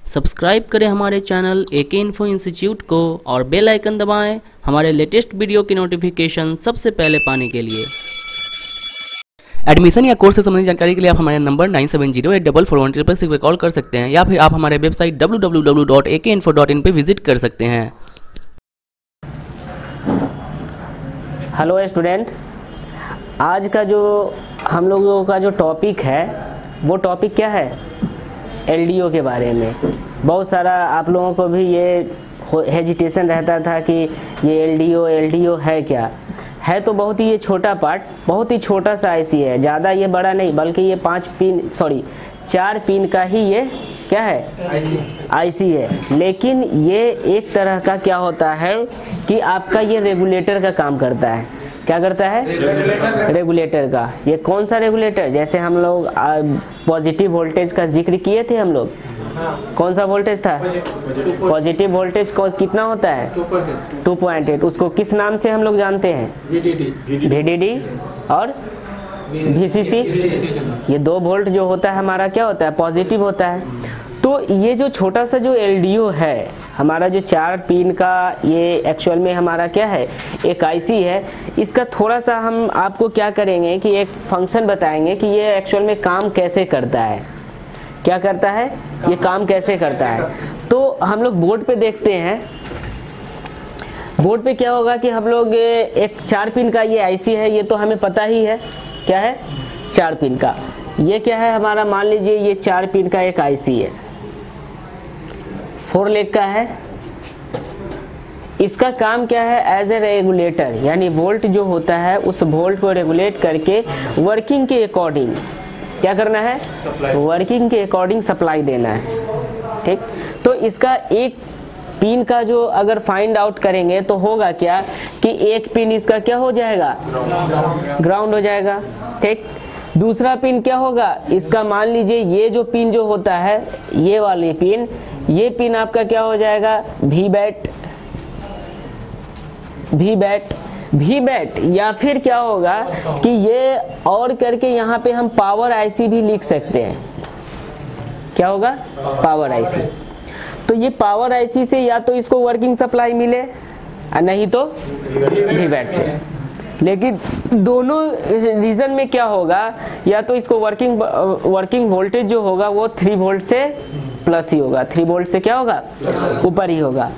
Subscribe करें हमारे channel एके info institute को और बेल आइकन दबाएं हमारे लेटेस्ट वीडियो की नोटिफिकेशन सबसे पहले पाने के लिए। एडमिशन या कोर्स से संबंधित जानकारी के लिए आप हमारे नंबर 9708441366 पर कॉल कर सकते हैं या फिर आप हमारे वेबसाइट www.akeinfo.in पे विजिट कर सकते हैं। हेलो स्टूडेंट, आज का जो हम लोगों का जो टॉपिक है वो टॉपिक क्या है? एलडीओ के बारे में। बहुत सारा आप लोगों को भी ये हेजिटेशन रहता था कि ये एलडीओ है क्या है। तो बहुत ही ये छोटा पार्ट, बहुत ही छोटा सा आईसी है, ज़्यादा ये बड़ा नहीं, बल्कि ये 4 पिन का ही ये क्या है? आईसी है। लेकिन ये एक तरह का क्या होता है कि आपका ये रेगुलेटर का काम करता है। क्या करता है? रेगुलेटर का। ये कौन सा रेगुलेटर? जैसे हम लोग पॉजिटिव वोल्टेज का जिक्र किए थे हम लोग। कौन सा वोल्टेज था? पॉजिटिव वोल्टेज को कितना होता है? 2.8। उसको किस नाम से हम लोग जानते हैं? VDD और VCC। ये 2 वोल्ट जो होता है हमारा क्या होता है? पॉजिटिव होता है। तो ये जो छोटा सा जो एलडीओ है हमारा, जो 4 पिन का ये एक्चुअल में हमारा क्या है? एक आईसी है। इसका थोड़ा सा हम आपको क्या करेंगे कि एक फंक्शन बताएंगे कि ये एक्चुअल में काम कैसे करता है। क्या करता है? ये काम कैसे करता है। तो हम लोग बोर्ड पे देखते हैं। बोर्ड पे क्या होगा कि हम लोग एक 4 पिन का ये आईसी है, ये तो हमें पता ही है क्या है? 4 पिन का। ये क्या है हमारा? मान लीजिए ये 4 पिन का एक आईसी है, 4 लेग का है। इसका काम क्या है? एज ए रेगुलेटर, यानी वोल्ट जो होता है उस वोल्ट को रेगुलेट करके वर्किंग के अकॉर्डिंग क्या करना है? वर्किंग के अकॉर्डिंग सप्लाई देना है। ठीक, तो इसका एक पिन का जो अगर फाइंड आउट करेंगे तो होगा क्या कि एक पिन इसका क्या हो जाएगा? ग्राउंड हो जाएगा। ठीक, दूसरा पिन क्या होगा इसका? मान लीजिए ये जो पिन जो होता है, ये वाली पिन, ये पिन आपका क्या हो जाएगा? We bat. या फिर क्या होगा कि ये और करके यहाँ पे हम पावर आईसी भी लिख सकते हैं। क्या होगा? Power IC. तो ये पावर आईसी से या तो इसको वर्किंग सप्लाई मिले और नहीं तो वी बैट से। लेकिन दोनों रीजन में क्या होगा? या तो इसको वर्किंग वोल्टेज जो होगा वो 3 वोल्ट से प्लस ही होगा, 3 वोल्ट से क्या होगा? ऊपर ही होगा।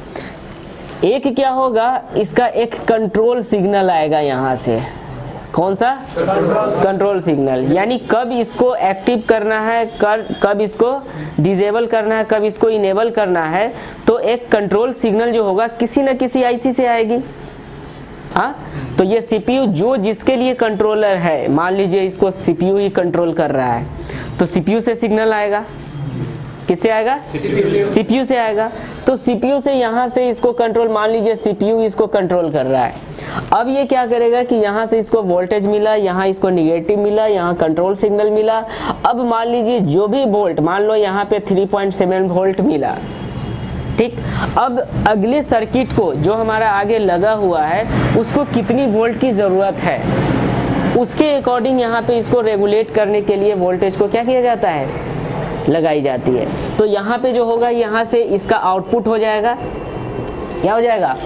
एक क्या होगा? इसका एक कंट्रोल सिग्नल आएगा यहाँ से। कौन सा? Control signal. यानी कब इसको एक्टिव करना है, कब इसको डिसेबल करना है, कब इसको इनेबल करना है। तो एक कंट्रोल सिग्नल जो होगा किसी न किसी आईसी से आएगी। हाँ, तो ये सीपीयू जो जिसके लिए कंट्रोलर है, मान लीजिए इसको सीपीयू ही कंट्रोल कर रहा है, तो सीपीयू से सिग्नल आएगा। किससे आएगा? सीपीयू से आएगा। तो सीपीयू से यहाँ से इसको कंट्रोल, मान लीजिए सीपीयू इसको कंट्रोल कर रहा है। अब ये क्या करेगा कि यहाँ से इसको वोल्टेज मिला, यहाँ इसको निगेटिव मिला, यहाँ कंट्रोल सिग्नल मिला। अब मान लीजिए जो भी वोल्ट, मान लो यहाँ पे 3.7 वोल्ट मिला। ठीक, अब अगले सर्किट को जो हमारा आगे लगा हुआ है उसको कितनी वोल्ट की ज़रूरत है, उसके अकॉर्डिंग यहाँ पे इसको रेगुलेट करने के लिए वोल्टेज को क्या किया जाता है? लगाई जाती है। तो यहाँ पे जो होगा, यहाँ से इसका आउटपुट हो जाएगा। क्या हो जाएगा?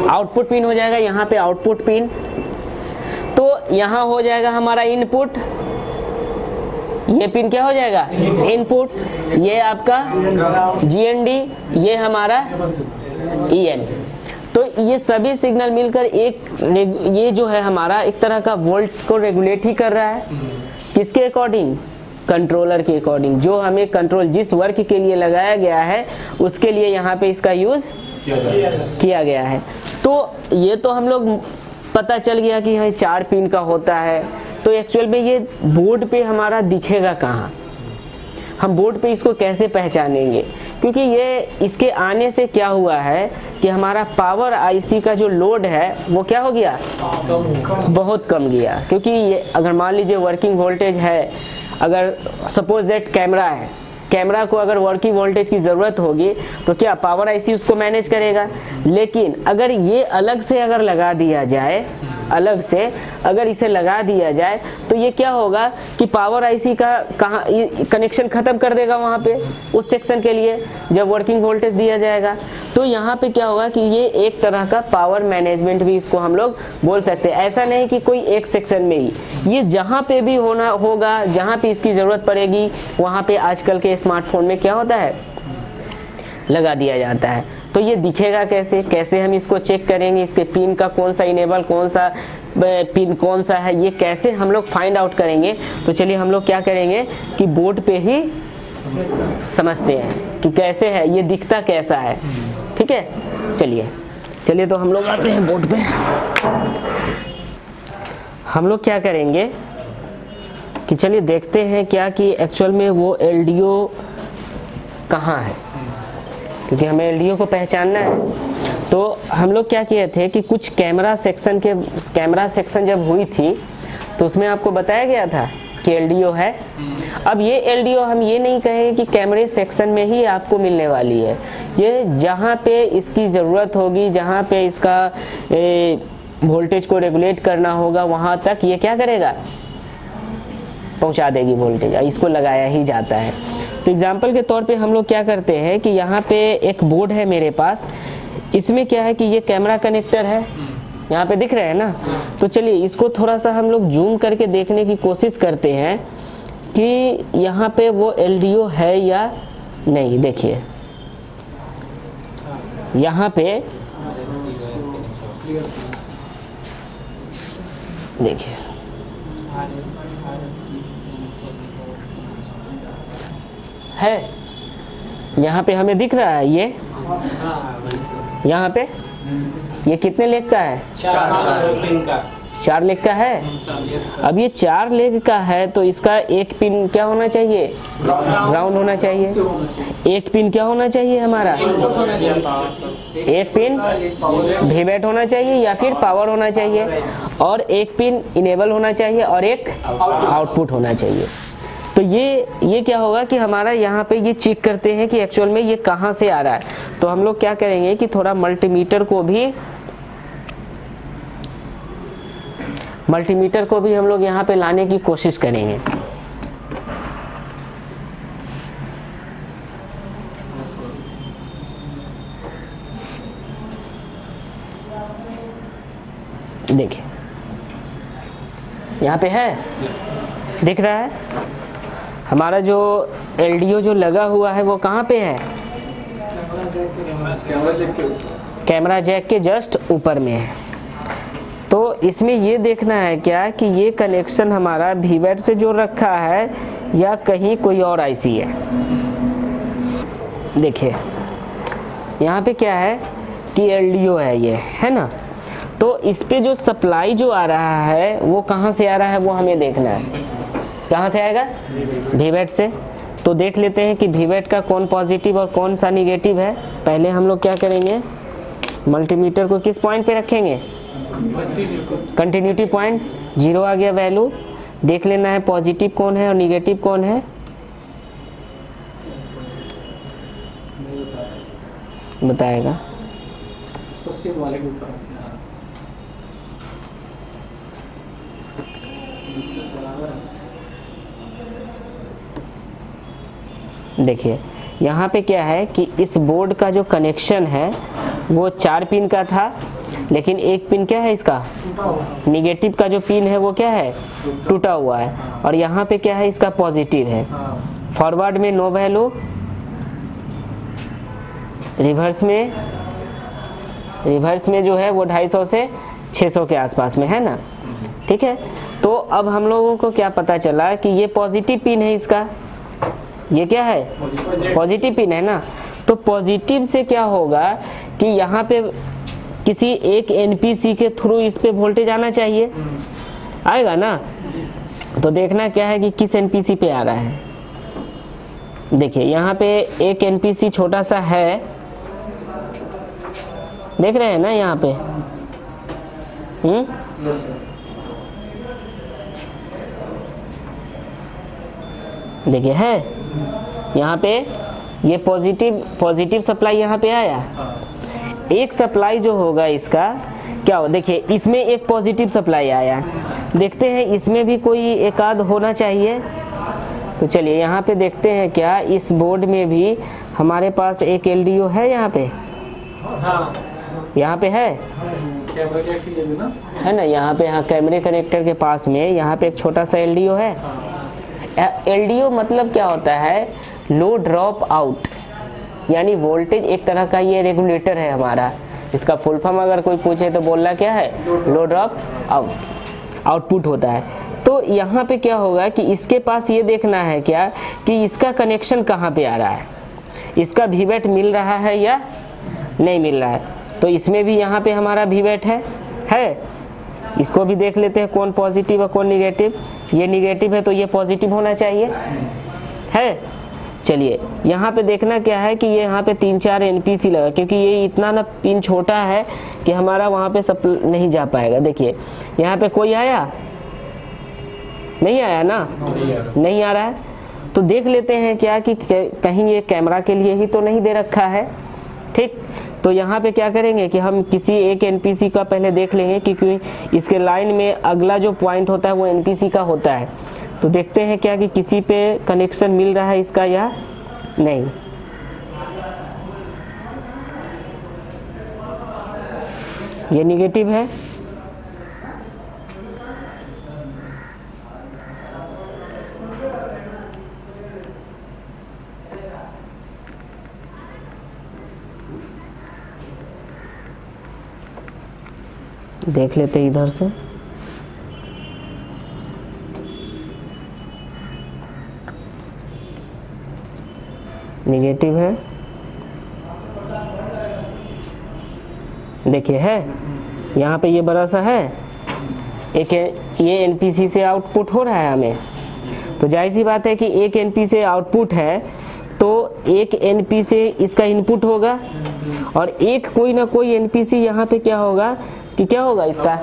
आउटपुट पिन हो जाएगा। यहाँ पे आउटपुट पिन, तो यहाँ हो जाएगा हमारा इनपुट। ये पिन क्या हो जाएगा? इनपुट। ये आपका GND, ये हमारा EN। तो ये सभी सिग्नल मिलकर ये जो है हमारा एक तरह का वोल्ट को रेगुलेट ही कर रहा है। किसके अकॉर्डिंग? कंट्रोलर के अकॉर्डिंग। जो हमें कंट्रोल जिस वर्क के लिए लगाया गया है उसके लिए यहाँ पे इसका यूज किया गया है। तो ये तो हम लोग पता चल गया कि यह 4 पिन का होता है। तो एक्चुअल में ये बोर्ड पे हमारा दिखेगा कहाँ? हम बोर्ड पे इसको कैसे पहचानेंगे? क्योंकि ये इसके आने से क्या हुआ है कि हमारा पावर आईसी का जो लोड है वो क्या हो गया? बहुत कम गया। क्योंकि ये अगर मान लीजिए वर्किंग वोल्टेज है, अगर सपोज दैट कैमरा है, कैमरा को अगर वर्किंग वोल्टेज की ज़रूरत होगी तो क्या पावर आईसी उसको मैनेज करेगा। लेकिन अगर ये अलग से अगर लगा दिया जाए अलग से अगर इसे लगा दिया जाए तो ये क्या होगा कि पावर आईसी का कहाँ कनेक्शन ख़त्म कर देगा वहाँ पे उस सेक्शन के लिए जब वर्किंग वोल्टेज दिया जाएगा। तो यहाँ पे क्या होगा कि ये एक तरह का पावर मैनेजमेंट भी इसको हम लोग बोल सकते हैं। ऐसा नहीं कि कोई एक सेक्शन में ही, ये जहाँ पे भी होना होगा, जहाँ पे इसकी ज़रूरत पड़ेगी वहाँ पे आजकल के स्मार्टफोन में क्या होता है, लगा दिया जाता है। तो ये दिखेगा कैसे, कैसे हम इसको चेक करेंगे, इसके पिन का कौन सा इनेबल, कौन सा पिन कौन सा है, ये कैसे हम लोग फाइंड आउट करेंगे। तो चलिए हम लोग क्या करेंगे कि बोर्ड पे ही समझते हैं कि कैसे है, ये दिखता कैसा है। ठीक है, चलिए तो हम लोग आते हैं बोर्ड पे। हम लोग क्या करेंगे कि चलिए देखते हैं क्या कि एक्चुअल में वो एलडीओ कहाँ है, क्योंकि हमें एलडीओ को पहचानना है। तो हम लोग क्या किए थे कि कुछ कैमरा सेक्शन जब हुई थी तो उसमें आपको बताया गया था कि एलडीओ है। अब ये एलडीओ हम ये नहीं कहेंगे कि कैमरे सेक्शन में ही आपको मिलने वाली है, ये जहाँ पे इसकी ज़रूरत होगी, जहाँ पे इसका वोल्टेज को रेगुलेट करना होगा वहाँ तक ये क्या करेगा, पहुँचा देगी वोल्टेज, इसको लगाया ही जाता है। तो एग्जाम्पल के तौर पे हम लोग क्या करते हैं कि यहाँ पे एक बोर्ड है मेरे पास, इसमें क्या है कि ये कैमरा कनेक्टर है, यहाँ पे दिख रहे हैं ना। तो चलिए इसको थोड़ा सा हम लोग जूम करके देखने की कोशिश करते हैं कि यहाँ पे वो एलडीओ है या नहीं। देखिए यहाँ पे देखिए है, यहाँ पे हमें दिख रहा है, ये यहाँ पे ये कितने लेग का है, 4 लेग का है। अब ये 4 लेग का है तो इसका एक पिन क्या होना चाहिए, ग्राउंड होना चाहिए। एक पिन क्या होना चाहिए हमारा, एक पिन वीबैट होना चाहिए या फिर पावर होना चाहिए, और एक पिन इनेबल होना चाहिए और एक आउटपुट होना चाहिए। तो ये क्या होगा कि हमारा यहाँ पे ये चेक करते हैं कि एक्चुअल में ये कहाँ से आ रहा है। तो हम लोग क्या करेंगे कि थोड़ा मल्टीमीटर को भी हम लोग यहाँ पे लाने की कोशिश करेंगे। देखिए यहाँ पे है, दिख रहा है हमारा जो एलडीओ जो लगा हुआ है वो कहाँ पे है, कैमरा जैक के जस्ट ऊपर में है। तो इसमें ये देखना है क्या कि ये कनेक्शन हमारा वीबैट से जोड़ रखा है या कहीं कोई और आईसी है। देखिए यहाँ पे क्या है कि एलडीओ है, ये है ना। तो इस पे जो सप्लाई जो आ रहा है वो कहाँ से आ रहा है वो हमें देखना है, कहाँ से आएगा, वीबैट से। तो देख लेते हैं कि वीबैट का कौन पॉजिटिव और कौन सा निगेटिव है। पहले हम लोग क्या करेंगे, मल्टीमीटर को किस पॉइंट पे रखेंगे, कंटिन्यूटी पॉइंट, 0 आ गया वैल्यू। देख लेना है पॉजिटिव कौन है और निगेटिव कौन है, बताएगा। देखिए यहाँ पे क्या है कि इस बोर्ड का जो कनेक्शन है वो 4 पिन का था, लेकिन एक पिन क्या है इसका, निगेटिव का जो पिन है वो क्या है, टूटा हुआ है। और यहाँ पे क्या है, इसका पॉजिटिव है। फॉरवर्ड में नो वैल्यू, रिवर्स में जो है वो 250 से 600 के आसपास में है ना। ठीक है, तो अब हम लोगों को क्या पता चला कि ये पॉजिटिव पिन है इसका, ये क्या है, पॉजिटिव पिन है ना। तो पॉजिटिव से क्या होगा कि यहाँ पे किसी एक एनपीसी के थ्रू इस पे वोल्टेज आना चाहिए, आएगा ना। तो देखना क्या है कि किस एनपीसी पे आ रहा है। देखिए यहाँ पे एक एनपीसी छोटा सा है, देख रहे हैं ना यहाँ पे, देखिए है यहाँ पे, ये पॉजिटिव सप्लाई यहाँ पे आया। एक सप्लाई जो होगा इसका, क्या हो, देखिए इसमें एक पॉजिटिव सप्लाई आया है, देखते हैं इसमें भी कोई एक आध होना चाहिए। तो चलिए यहाँ पे देखते हैं क्या इस बोर्ड में भी हमारे पास एक LDO है यहाँ पे, यहाँ पे है ना, यहाँ पे, हाँ कैमरे कनेक्टर के पास में यहाँ पे एक छोटा सा LDO है। LDO मतलब क्या होता है, लो ड्रॉप आउट, यानी वोल्टेज एक तरह का ये रेगुलेटर है हमारा। इसका फुल फॉर्म अगर कोई पूछे तो बोलना क्या है, लो ड्रॉप आउटपुट होता है। तो यहाँ पे क्या होगा कि इसके पास ये देखना है क्या कि इसका कनेक्शन कहाँ पे आ रहा है, इसका वीवेट मिल रहा है या नहीं मिल रहा है। तो इसमें भी यहाँ पे हमारा वीवेट है, इसको भी देख लेते हैं कौन पॉजिटिव और कौन निगेटिव। ये निगेटिव है तो ये पॉजिटिव होना चाहिए है। चलिए यहाँ पे देखना क्या है कि ये यहाँ पे 3-4 NPC लगा, क्योंकि ये इतना ना पिन छोटा है कि हमारा वहाँ पे सप्लाई नहीं जा पाएगा। देखिए यहाँ पे कोई आया नहीं, आया ना, नहीं आ रहा है। तो देख लेते हैं क्या कि कहीं ये कैमरा के लिए ही तो नहीं दे रखा है, ठीक। तो यहाँ पे क्या करेंगे कि हम किसी एक NPC का पहले देख लेंगे, क्योंकि इसके लाइन में अगला जो पॉइंट होता है वो NPC का होता है। तो देखते हैं क्या कि किसी पे कनेक्शन मिल रहा है इसका या नहीं। ये निगेटिव है, देख लेते हैं इधर से। निगेटिव है, देखिए है यहाँ पे, ये बड़ा सा है एक, ये NPC से आउटपुट हो रहा है हमें। तो जाहिर सी बात है कि एक NP से आउटपुट है तो एक NP से इसका इनपुट होगा, और एक कोई ना कोई NPC यहाँ पे क्या होगा कि क्या होगा, इसका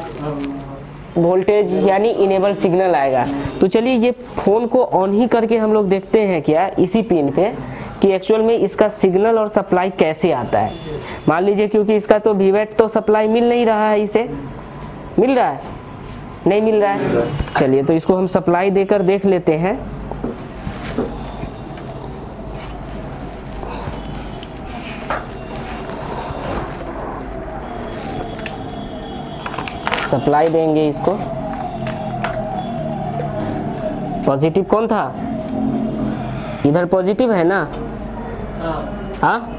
वोल्टेज यानी इनेबल सिग्नल आएगा। तो चलिए ये फ़ोन को ऑन ही करके हम लोग देखते हैं क्या इसी पिन पे कि एक्चुअल में इसका सिग्नल और सप्लाई कैसे आता है। मान लीजिए क्योंकि इसका तो वीवेट तो सप्लाई मिल नहीं रहा है, इसे मिल रहा है, नहीं मिल रहा है। चलिए तो इसको हम सप्लाई देकर देख लेते हैं। सप्लाई देंगे इसको, पॉजिटिव कौन था, इधर पॉजिटिव है ना, हाँ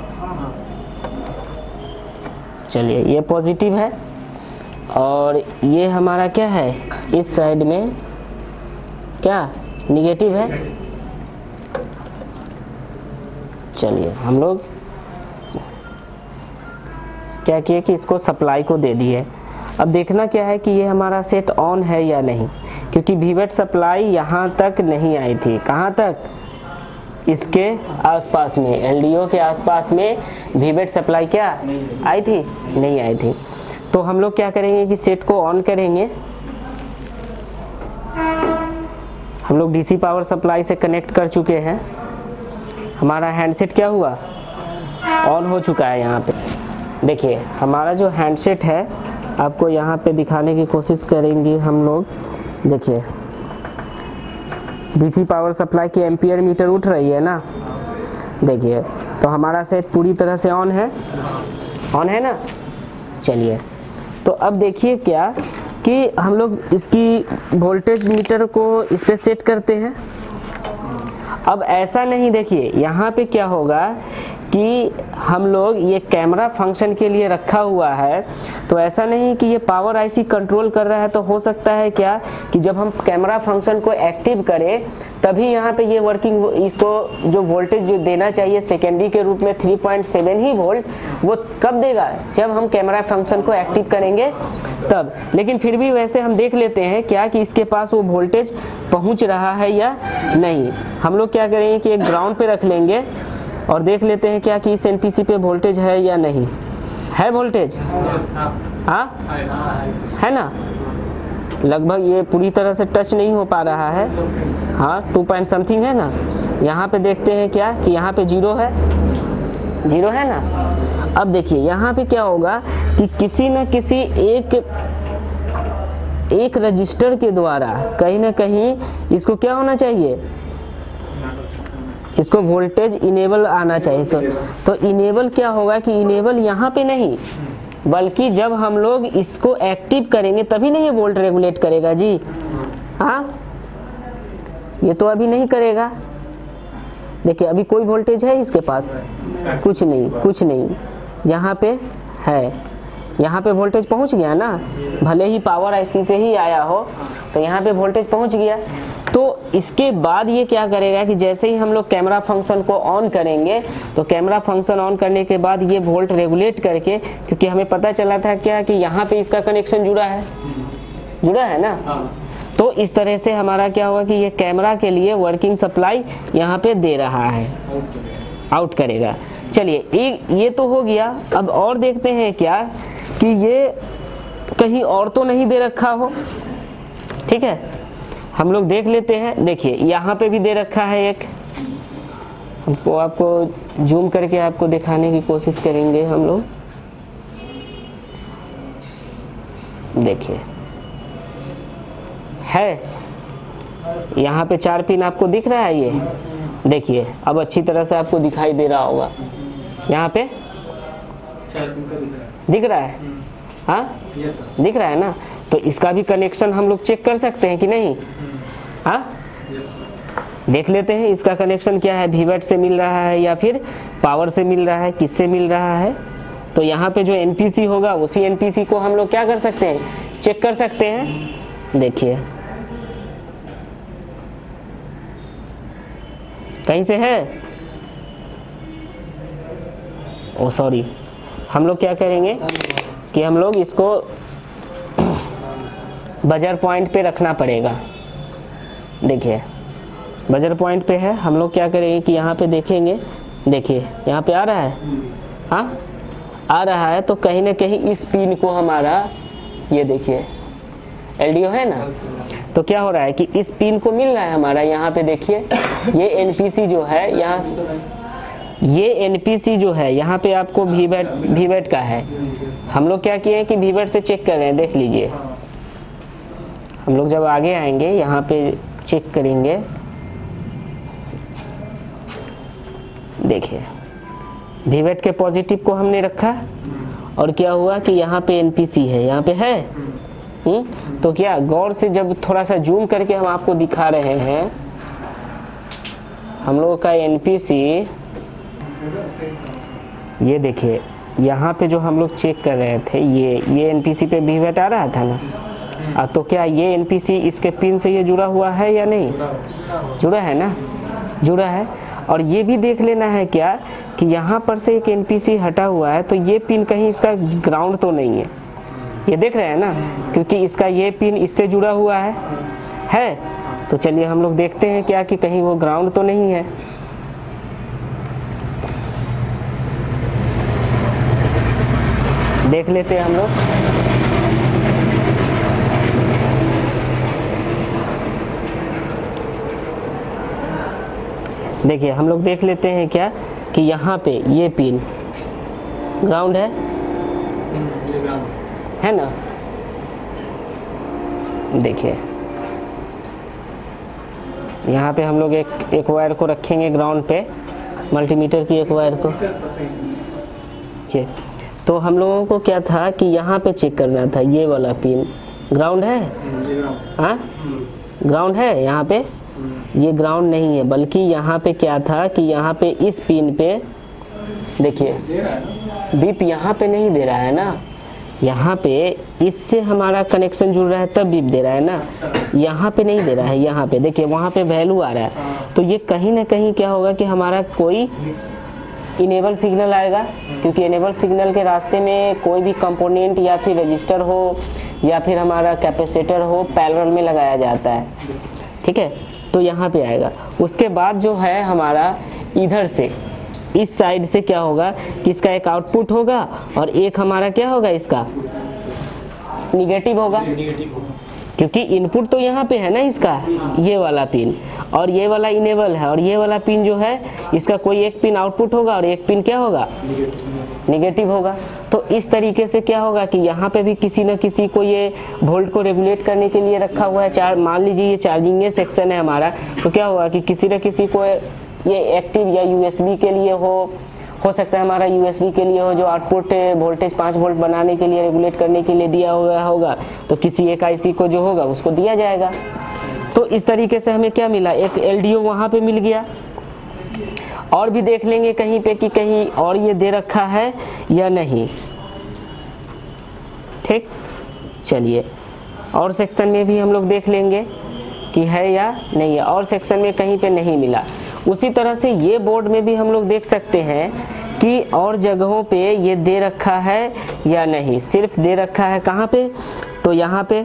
चलिए ये पॉजिटिव है, और ये हमारा क्या है इस साइड में क्या निगेटिव है। चलिए हम लोग क्या किए कि इसको सप्लाई को दे दिए। अब देखना क्या है कि ये हमारा सेट ऑन है या नहीं, क्योंकि वीवेट सप्लाई यहाँ तक नहीं आई थी। कहाँ तक, इसके आसपास में, LDO के आसपास में वीवेट सप्लाई क्या आई थी, नहीं आई थी। तो हम लोग क्या करेंगे कि सेट को ऑन करेंगे। हम लोग DC पावर सप्लाई से कनेक्ट कर चुके हैं, हमारा हैंडसेट क्या हुआ, ऑन हो चुका है। यहाँ पे देखिए हमारा जो हैंडसेट है, आपको यहाँ पे दिखाने की कोशिश करेंगे हम लोग। देखिए DC पावर सप्लाई की एम्पियर मीटर उठ रही है ना, देखिए तो हमारा सेट पूरी तरह से ऑन है ना। चलिए तो अब देखिए क्या कि हम लोग इसकी वोल्टेज मीटर को इस पे सेट करते हैं। अब ऐसा नहीं, देखिए यहाँ पे क्या होगा कि हम लोग ये कैमरा फंक्शन के लिए रखा हुआ है, तो ऐसा नहीं कि ये पावर IC कंट्रोल कर रहा है। तो हो सकता है क्या कि जब हम कैमरा फंक्शन को एक्टिव करें तभी यहाँ पे ये वर्किंग, इसको जो वोल्टेज जो देना चाहिए सेकेंडरी के रूप में 3.7 ही वोल्ट, वो कब देगा, जब हम कैमरा फंक्शन को एक्टिव करेंगे तब। लेकिन फिर भी वैसे हम देख लेते हैं क्या कि इसके पास वो वोल्टेज पहुँच रहा है या नहीं। हम लोग क्या करेंगे कि एक ग्राउंड पे रख लेंगे और देख लेते हैं क्या कि इस NPC पे वोल्टेज है या नहीं है। वोल्टेज हाँ है ना, लगभग ये पूरी तरह से टच नहीं हो पा रहा है, हाँ 2 पॉइंट समथिंग है ना। यहाँ पे देखते हैं क्या कि यहाँ पे 0 है ना। अब देखिए यहाँ पे क्या होगा कि किसी न किसी एक रजिस्टर के द्वारा कहीं ना कहीं इसको क्या होना चाहिए, इसको वोल्टेज इनेबल आना चाहिए। तो इनेबल क्या होगा कि इनेबल यहाँ पे नहीं, बल्कि जब हम लोग इसको एक्टिव करेंगे तभी नहीं ये वोल्ट रेगुलेट करेगा जी। हाँ, ये तो अभी नहीं करेगा। देखिए अभी कोई वोल्टेज है इसके पास, कुछ नहीं। यहाँ पे है, यहाँ पे वोल्टेज पहुँच गया ना, भले ही पावर आईसी से ही आया हो, तो यहाँ पे वोल्टेज पहुँच गया। तो इसके बाद ये क्या करेगा कि जैसे ही हम लोग कैमरा फंक्शन को ऑन करेंगे, तो कैमरा फंक्शन ऑन करने के बाद ये वोल्ट रेगुलेट करके, क्योंकि हमें पता चला था क्या कि यहाँ पे इसका कनेक्शन जुड़ा है ना, तो इस तरह से हमारा क्या होगा कि ये कैमरा के लिए वर्किंग सप्लाई यहाँ पे दे रहा है, आउट करेगा। चलिए ये तो हो गया। अब और देखते हैं क्या कि ये कहीं और तो नहीं दे रखा हो, ठीक है, हम लोग देख लेते हैं। देखिए यहाँ पे भी दे रखा है एक, हमको आपको जूम करके आपको दिखाने की कोशिश करेंगे हम लोग। देखिए है, यहाँ पे 4 पिन आपको दिख रहा है, ये देखिए अब अच्छी तरह से आपको दिखाई दे रहा होगा, यहाँ पे 4 पिन का दिख रहा है। हाँ दिख रहा है ना, तो इसका भी कनेक्शन हम लोग चेक कर सकते हैं कि नहीं। हाँ देख लेते हैं इसका कनेक्शन क्या है, वीवेट से मिल रहा है या फिर पावर से मिल रहा है, किससे मिल रहा है। तो यहाँ पे जो एनपीसी होगा उसी एनपीसी को हम लोग क्या कर सकते हैं, चेक कर सकते हैं। देखिए कहीं से है, ओ सॉरी, हम लोग क्या करेंगे कि हम लोग इसको बजर पॉइंट पे रखना पड़ेगा। देखिए बजर पॉइंट पे है, हम लोग क्या करेंगे कि यहाँ पे देखेंगे, देखिए यहाँ पे आ रहा है, हाँ आ रहा है, तो कहीं ना कहीं इस पिन को हमारा, ये देखिए एलडीओ है ना, तो क्या हो रहा है कि इस पिन को मिल रहा है हमारा, यहाँ पे देखिए ये एनपीसी जो है, यहाँ ये एनपीसी जो है यहाँ पे आपको वीवेट का है। हम लोग क्या किए कि वीवेट से चेक कर रहे हैं, देख लीजिए। हम लोग जब आगे आएंगे यहाँ पे चेक करेंगे, देखिए वीवेट के पॉजिटिव को हमने रखा और क्या हुआ कि यहाँ पे एनपीसी है, यहाँ पे है। तो क्या गौर से जब थोड़ा सा जूम करके हम आपको दिखा रहे हैं, हम लोगों का एनपीसी, ये देखिए यहाँ पे जो हम लोग चेक कर रहे थे, ये एनपीसी पे वीवेट आ रहा था ना, तो क्या ये एनपीसी इसके पिन से ये जुड़ा हुआ है या नहीं, जुड़ा है ना, जुड़ा है। और ये भी देख लेना है क्या कि यहाँ पर से एक एनपीसी हटा हुआ है, तो ये पिन कहीं इसका ग्राउंड तो नहीं है, ये देख रहे हैं ना, क्योंकि इसका ये पिन इससे जुड़ा हुआ है। तो चलिए हम लोग देखते हैं क्या कि कहीं वो ग्राउंड तो नहीं है। देख लेते हैं हम लोग, देखिए हम लोग देख लेते हैं क्या कि यहाँ पे ये पिन ग्राउंड है ना। देखिए यहाँ पे हम लोग एक वायर को रखेंगे ग्राउंड पे, मल्टीमीटर की एक वायर को। ठीक, तो हम लोगों को क्या था कि यहाँ पे चेक करना था, ये वाला पिन ग्राउंड है, हाँ ग्राउंड है, यहाँ पे ये ग्राउंड नहीं है, बल्कि यहाँ पे क्या था कि यहाँ पे इस पिन पे देखिए बीप यहाँ पे नहीं दे रहा है ना, यहाँ पे इससे हमारा कनेक्शन जुड़ रहा है तब बीप दे रहा है ना, यहाँ पे नहीं दे रहा है। यहाँ पे देखिए वहाँ पे वैल्यू आ रहा है, तो ये कहीं ना कहीं क्या होगा कि हमारा कोई इनेबल सिग्नल आएगा, क्योंकि इनेबल सिग्नल के रास्ते में कोई भी कंपोनेंट या फिर रजिस्टर हो या फिर हमारा कैपेसिटर हो पैरेलल में लगाया जाता है, ठीक है। तो यहाँ पे आएगा। उसके बाद जो है हमारा इधर से इस साइड से क्या होगा कि इसका एक आउटपुट होगा और एक हमारा क्या होगा, इसका निगेटिव होगा, क्योंकि इनपुट तो यहाँ पे है ना इसका, ये वाला पिन, और ये वाला इनेबल है, और ये वाला पिन जो है इसका कोई एक पिन आउटपुट होगा और एक पिन क्या होगा, नेगेटिव होगा। तो इस तरीके से क्या होगा कि यहाँ पे भी किसी न किसी को ये वोल्ट को रेगुलेट करने के लिए रखा हुआ है। मान लीजिए ये चार्जिंग सेक्शन है हमारा, तो क्या होगा कि किसी न किसी को ये एक्टिव या यूएसबी के लिए हो सकता है हमारा यूएसबी के लिए हो, जो आउटपुट वोल्टेज 5 वोल्ट बनाने के लिए रेगुलेट करने के लिए दिया हुआ होगा, तो किसी एक आईसी को जो होगा उसको दिया जाएगा। तो इस तरीके से हमें क्या मिला, एक एलडीओ वहाँ पे मिल गया। और भी देख लेंगे कहीं पे कि कहीं और ये दे रखा है या नहीं। ठीक, चलिए और सेक्शन में भी हम लोग देख लेंगे कि है या नहीं है। और सेक्शन में कहीं पे नहीं मिला। उसी तरह से ये बोर्ड में भी हम लोग देख सकते हैं कि और जगहों पे ये दे रखा है या नहीं। सिर्फ दे रखा है कहाँ पे, तो यहाँ पे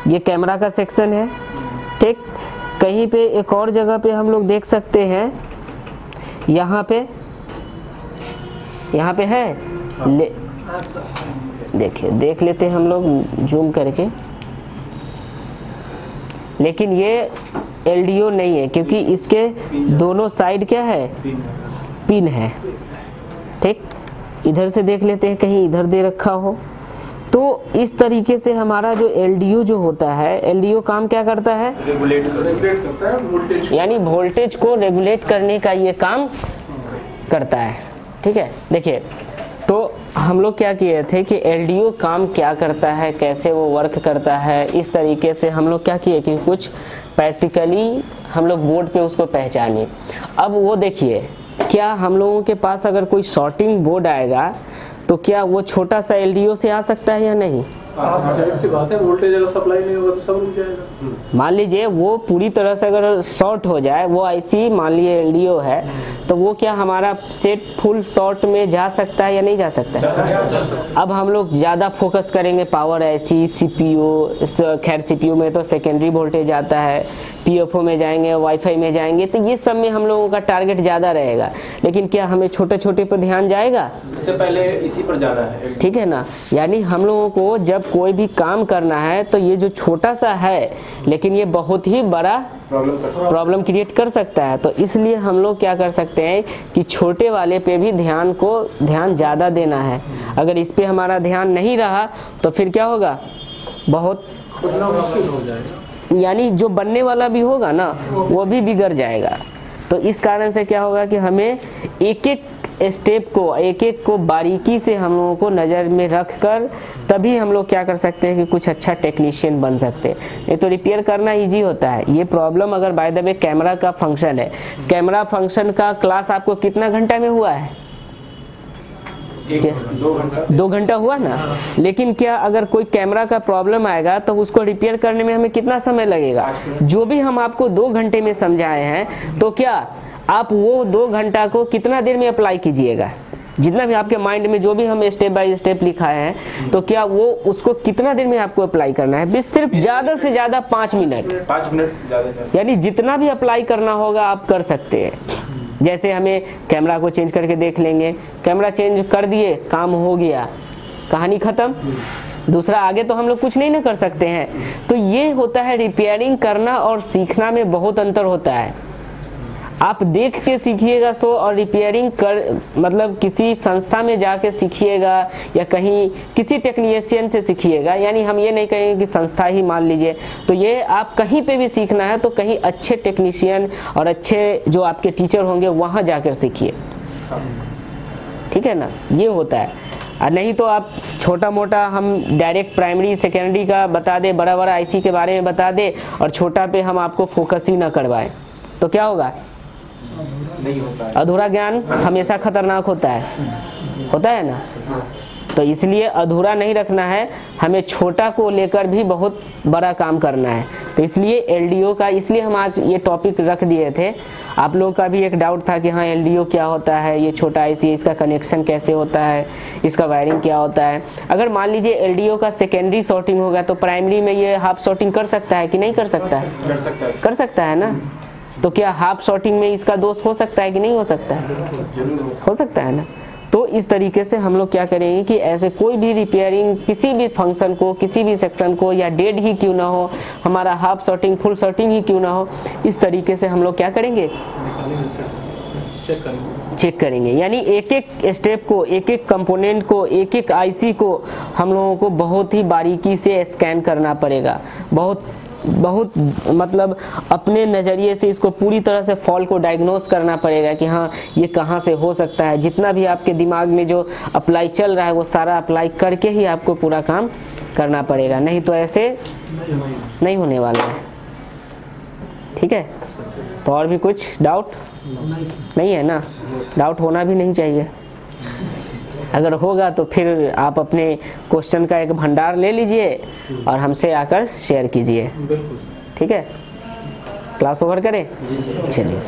ये कैमरा का सेक्शन है। ठीक, कहीं पे एक और जगह पे हम लोग देख सकते हैं, यहाँ पे है देखिए, देख लेते हैं हम लोग जूम करके। लेकिन ये एलडीओ नहीं है क्योंकि इसके दोनों साइड क्या है, पिन है। ठीक, इधर से देख लेते हैं कहीं इधर दे रखा हो। तो इस तरीके से हमारा जो एलडीओ जो होता है, एलडीओ काम क्या करता है, रेगुलेट करता है वोल्टेज, यानी वोल्टेज को रेगुलेट करने का ये काम करता है। ठीक है, देखिए तो हम लोग क्या किए थे कि एलडीओ काम क्या करता है, कैसे वो वर्क करता है, इस तरीके से हम लोग क्या किए कि कुछ प्रैक्टिकली हम लोग बोर्ड पे उसको पहचाने। अब वो देखिए, क्या हम लोगों के पास अगर कोई शॉर्टिंग बोर्ड आएगा तो क्या वो छोटा सा एलडीओ से आ सकता है या नहीं? सी बात है, वोल्टेज अगर सप्लाई नहीं होगा तो सब रुक जाएगा। मान लीजिए वो पूरी तरह से अगर शॉर्ट हो जाए, वो आईसी मान लीजिए एलडीओ है, तो वो क्या हमारा सेट फुल शॉर्ट में जा सकता है या नहीं जा सकता है? अब हम लोग ज़्यादा फोकस करेंगे पावर आईसी, सीपीयू, खैर सीपीयू में तो सेकेंडरी वोल्टेज आता है, पीएफओ में जाएंगे, वाईफाई में जाएंगे, तो ये सब में हम लोगों का टारगेट ज़्यादा रहेगा। लेकिन क्या हमें छोटे छोटे पर ध्यान जाएगा? इससे पहले इसी पर जाना है। ठीक है ना, यानी हम लोगों को जब कोई भी काम करना है तो ये जो छोटा सा है लेकिन ये बहुत ही बड़ा प्रॉब्लम क्रिएट कर सकता है। तो इसलिए हम लोग क्या कर सकते हैं कि छोटे वाले पे भी ध्यान ज़्यादा देना है। अगर इस पे हमारा ध्यान नहीं रहा तो फिर क्या होगा, बहुत मुश्किल हो जाएगा, यानी जो बनने वाला भी होगा ना वो भी बिगड़ जाएगा। तो इस कारण से क्या होगा कि हमें एक एक स्टेप को, एक एक को बारीकी से हम लोगों को नज़र में रख कर तभी हम लोग क्या कर सकते हैं कि कुछ अच्छा टेक्नीशियन बन सकते हैं। ये तो रिपेयर करना इजी होता है। ये प्रॉब्लम अगर बाय द वे कैमरा का फंक्शन है, कैमरा फंक्शन का क्लास आपको कितना घंटा में हुआ है? 2 घंटा हुआ ना। लेकिन क्या अगर कोई कैमरा का प्रॉब्लम आएगा तो उसको रिपेयर करने में हमें कितना समय लगेगा? जो भी हम आपको 2 घंटे में समझाए हैं, तो क्या आप वो 2 घंटा को कितना देर में अप्लाई कीजिएगा? जितना भी आपके माइंड में जो भी हम स्टेप बाय स्टेप लिखाए हैं, तो क्या वो उसको कितना देर में आपको अप्लाई करना है? सिर्फ ज़्यादा से ज़्यादा 5 मिनट, 5 मिनट ज़्यादा, यानी जितना भी अप्लाई करना होगा आप कर सकते हैं। जैसे हमें कैमरा को चेंज करके देख लेंगे, कैमरा चेंज कर दिए, काम हो गया, कहानी ख़त्म। दूसरा आगे तो हम लोग कुछ नहीं ना कर सकते हैं। तो ये होता है रिपेयरिंग करना और सीखना में बहुत अंतर होता है। आप देख के सीखिएगा सो, और रिपेयरिंग कर मतलब किसी संस्था में जाके सीखिएगा या कहीं किसी टेक्नीशियन से सीखिएगा। यानी हम ये नहीं कहेंगे कि संस्था ही मान लीजिए, तो ये आप कहीं पे भी सीखना है तो कहीं अच्छे टेक्नीशियन और अच्छे जो आपके टीचर होंगे वहाँ जाकर सीखिए। ठीक है ना, ये होता है। और नहीं तो आप छोटा मोटा हम डायरेक्ट प्राइमरी सेकेंडरी का बता दे, बड़ा बड़ा आईसी के बारे में बता दे और छोटा पे हम आपको फोकस ही ना करवाएं, तो क्या होगा? नहीं होता है। अधूरा ज्ञान हमेशा खतरनाक होता है ना। तो इसलिए अधूरा नहीं रखना है, हमें छोटा को लेकर भी बहुत बड़ा काम करना है। तो इसलिए एलडीओ का, इसलिए हम आज ये टॉपिक रख दिए थे। आप लोगों का भी एक डाउट था कि हाँ एलडीओ क्या होता है, ये छोटा आईसी, इसका कनेक्शन कैसे होता है, इसका वायरिंग क्या होता है। अगर मान लीजिए एलडीओ का सेकेंडरी शॉर्टिंग होगा तो प्राइमरी में ये हाफ शॉर्टिंग कर सकता है कि नहीं कर सकता है? कर सकता है ना। तो क्या हाफ शॉर्टिंग में इसका दोष हो सकता है कि नहीं हो सकता है? हो सकता है ना। तो इस तरीके से हम लोग क्या करेंगे कि ऐसे कोई भी रिपेयरिंग किसी भी फंक्शन को, किसी भी सेक्शन को, या डेड ही क्यों ना हो, हमारा हाफ शॉर्टिंग फुल शॉर्टिंग ही क्यों ना हो, इस तरीके से हम लोग क्या करेंगे, चेक करेंगे। यानी एक एक स्टेप को, एक एक कंपोनेंट को, एक एक आईसी को हम लोगों को बहुत ही बारीकी से स्कैन करना पड़ेगा, बहुत मतलब अपने नज़रिए से इसको पूरी तरह से फॉल्ट को डायग्नोस करना पड़ेगा कि हाँ ये कहाँ से हो सकता है। जितना भी आपके दिमाग में जो अप्लाई चल रहा है वो सारा अप्लाई करके ही आपको पूरा काम करना पड़ेगा, नहीं तो ऐसे नहीं होने वाला है। ठीक है, तो और भी कुछ डाउट नहीं है ना? डाउट होना भी नहीं चाहिए, अगर होगा तो फिर आप अपने क्वेश्चन का एक भंडार ले लीजिए और हमसे आकर शेयर कीजिए। ठीक है, क्लास ओवर करें, चलिए।